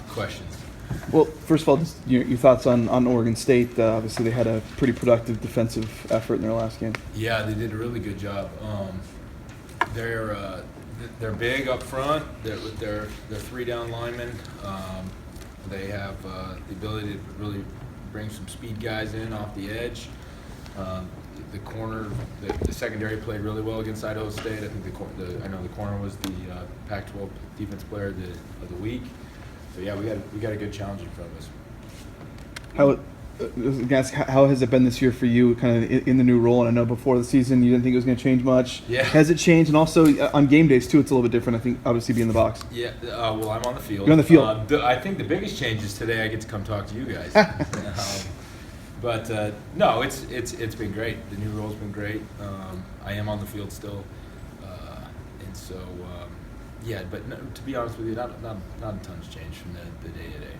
Questions. Well, first of all, just your thoughts on Oregon State. Obviously, they had a pretty productive defensive effort in their last game. Yeah, they did a really good job. They're big up front. With their three down linemen. They have the ability to really bring some speed guys in off the edge. The corner, the secondary played really well against Idaho State. I think I know the corner was the Pac-12 Defense Player of the Week. So yeah, we got a good challenge in front of us. How has it been this year for you, kind of in the new role? And I know before the season you didn't think it was going to change much. Yeah. Has it changed? And also on game days too, it's a little bit different. I think obviously being in the box. Yeah. Well, I'm on the field. You're on the field. I think the biggest change is today I get to come talk to you guys. But no, it's been great. The new role's been great. I am on the field still, and so. Yeah, but no, to be honest with you, not a ton's changed from the day to day.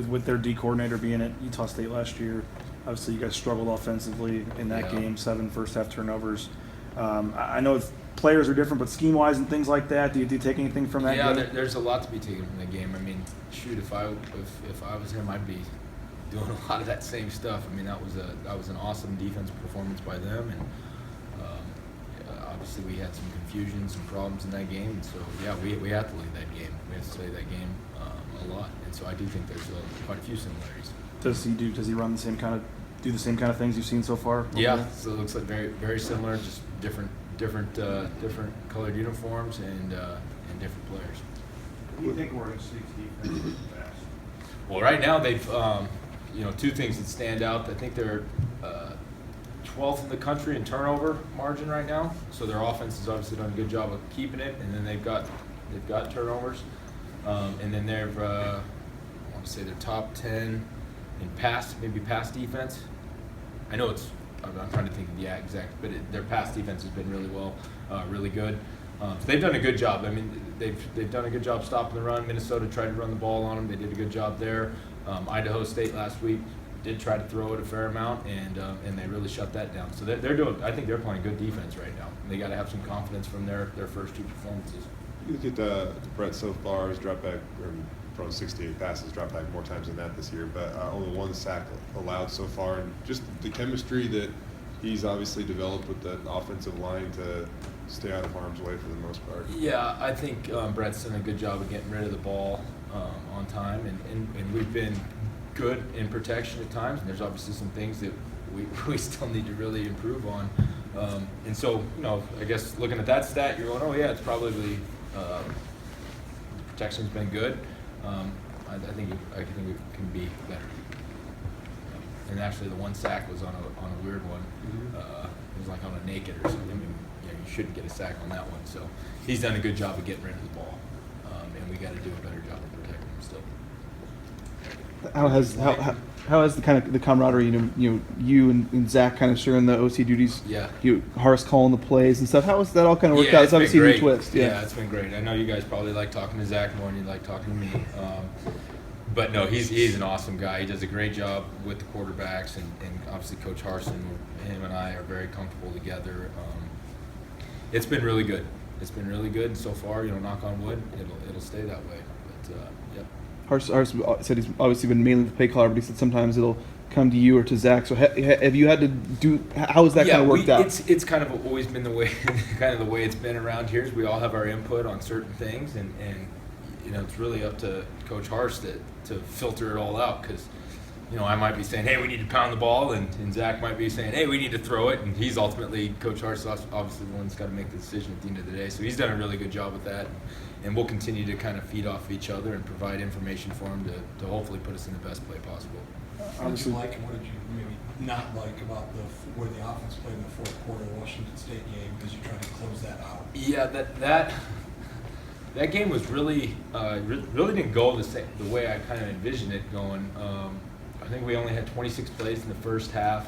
With their D coordinator being at Utah State last year, obviously you guys struggled offensively in that game, 7 first half turnovers. I know players are different, but scheme-wise and things like that, do you take anything from that game? Yeah, there's a lot to be taken from that game. I mean, shoot, if I was him, I'd be doing a lot of that same stuff. I mean, that was an awesome defensive performance by them, and obviously we had some confusion, some problems in that game, and so yeah, we have to lead that game. We have to play that game a lot, and so I do think there's quite a few similarities. Does he do the same kind of things you've seen so far? Yeah, so it looks like very similar, just different colored uniforms and different players. What do you think Oregon State's defense is best? Well, right now they've two things that stand out. I think they're 12th in the country in turnover margin right now. So their offense has obviously done a good job of keeping it, and then they've got turnovers, and then they're I want to say they're top 10 in pass defense. I know I'm trying to think of the exact, but their pass defense has been really good. So they've done a good job. I mean, they've done a good job stopping the run. Minnesota tried to run the ball on them. They did a good job there. Idaho State last week did try to throw it a fair amount, and they really shut that down. So they're doing. I think they're playing good defense right now. They got to have some confidence from their first two performances. You look at Brett so far, he's dropped back from 68 passes, dropped back more times than that this year, but only 1 sack allowed so far, and just the chemistry that he's obviously developed with the offensive line to stay out of harm's way for the most part. Yeah, I think Brett's done a good job of getting rid of the ball on time, and we've been good in protection at times, and there's obviously some things that we still need to really improve on. And so, I guess looking at that stat, you're going, oh yeah, it's probably protection's been good. I think it can be better. And actually, the 1 sack was on a weird one. It was like on a naked or something. I mean, you shouldn't get a sack on that one. So he's done a good job of getting rid of the ball, and we got to do a better job of protecting him still. How has the kind of the camaraderie, you and Zach kind of sharing the OC duties? Yeah. Horace calling the plays and stuff. How has that all kind of worked out? It's obviously a new twist. Yeah, it's been great. I know you guys probably like talking to Zach more than you like talking to me. But no, he's an awesome guy. He does a great job with the quarterbacks, and obviously Coach Harsin, him and I are very comfortable together. It's been really good. It's been really good so far. Knock on wood, it'll stay that way. But yep. Harsin said he's obviously been mainly the play caller, but he said sometimes it'll come to you or to Zach. So have you had to do? How has that kind of worked out? It's kind of always been the way, kind of the way it's been around here. Is we all have our input on certain things, and it's really up to Coach Harsh to filter it all out, because I might be saying, hey, we need to pound the ball, and Zach might be saying, hey, we need to throw it, and he's ultimately, Coach Harsh, obviously the one that's got to make the decision at the end of the day. So he's done a really good job with that, and we'll continue to kind of feed off of each other and provide information for him to hopefully put us in the best play possible. What did you like and what did you maybe not like about where the offense played in the fourth quarter of the Washington State game as you tried to close that out? Yeah, that game was really didn't go the way I kind of envisioned it going. I think we only had 26 plays in the first half.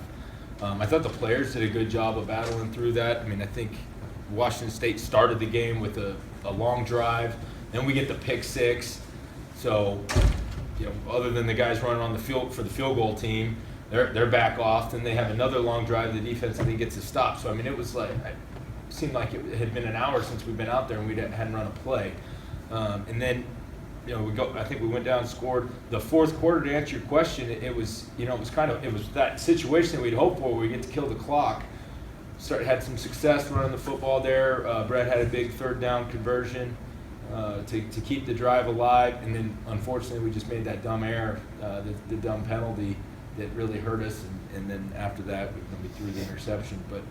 I thought the players did a good job of battling through that. I mean, I think Washington State started the game with a long drive, then we get the pick six. So, other than the guys running on the field for the field goal team, they're back off. Then they have another long drive. The defense, I think, gets a stop. So, I mean, it seemed like it had been an hour since we've been out there and we hadn't run a play. And then I think we went down and scored the fourth quarter. To answer your question, it was that situation that we'd hoped for, where we get to kill the clock. Had some success running the football there. Brett had a big third down conversion to keep the drive alive, and then unfortunately we just made that dumb error, the dumb penalty that really hurt us, and then after that we threw the interception. But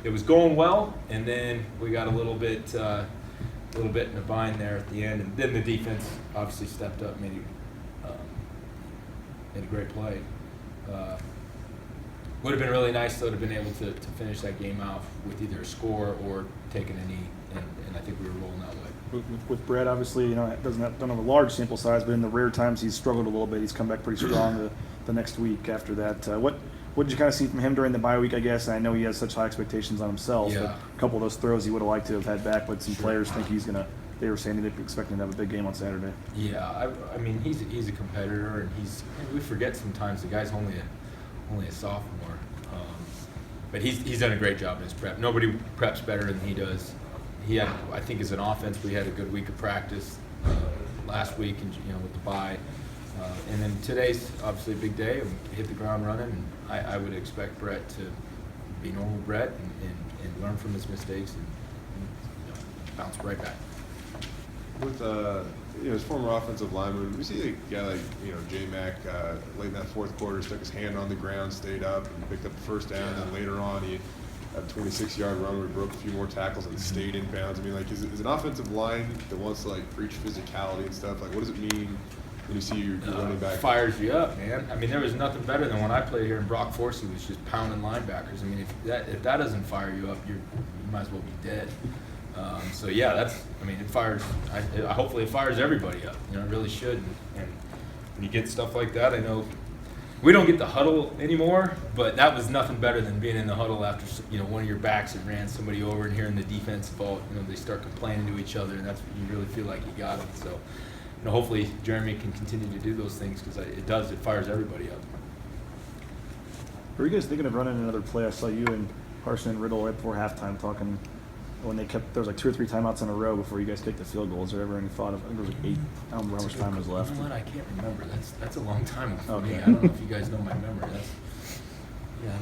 it was going well, and then we got a little bit in a bind there at the end, and then the defense obviously stepped up, made a great play. Would have been really nice though to have been able to finish that game out with either a score or taking a knee, and I think we were rolling that way. With Brett, obviously, don't have a large sample size, but in the rare times he's struggled a little bit, he's come back pretty strong the next week after that. What did you kind of see from him during the bye week, I guess? I know he has such high expectations on himself, Yeah. but a couple of those throws he would have liked to have had back, but some players think they were saying they'd be expecting to have a big game on Saturday. Yeah, I mean he's a competitor, and we forget sometimes the guy's only a sophomore, but he's done a great job in his prep. Nobody preps better than he does. I think as an offense, we had a good week of practice last week, and with the bye, and then today's obviously a big day. We hit the ground running, and I would expect Brett to be normal Brett and learn from his mistakes and bounce right back. With his former offensive lineman, we see a guy like J-Mac late in that fourth quarter stuck his hand on the ground, stayed up, and picked up the first down. And then later on, he had a 26-yard run where he broke a few more tackles and stayed in bounds. I mean, is an offensive line that wants to preach physicality and stuff? What does it mean when you see your running back? Fires you up, man. I mean, there was nothing better than when I played here, and Brock Forsey was just pounding linebackers. I mean, if that doesn't fire you up, you might as well be dead. So yeah, it fires. Hopefully it fires everybody up. It really should. And when you get stuff like that, I know we don't get the huddle anymore, but that was nothing better than being in the huddle after one of your backs had ran somebody over, and hearing the defense fault. They start complaining to each other, and that's when you really feel like you got them. So hopefully Jeremy can continue to do those things, because it fires everybody up. Were you guys thinking of running another play? I saw you and Harson and Riddle right before halftime talking. When there was 2 or 3 timeouts in a row before you guys kicked the field goals. Is there ever any thought of? I think there was 8. I don't remember how much time was left. You know what? I can't remember. That's a long time for me. Okay. I don't know if you guys know my memory.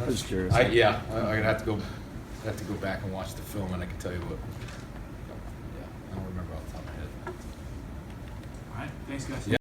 I'm just curious. I'm gonna have to go back and watch the film, and I can tell you what. Yeah, I don't remember off the top of my head. All right, thanks, guys. Yeah.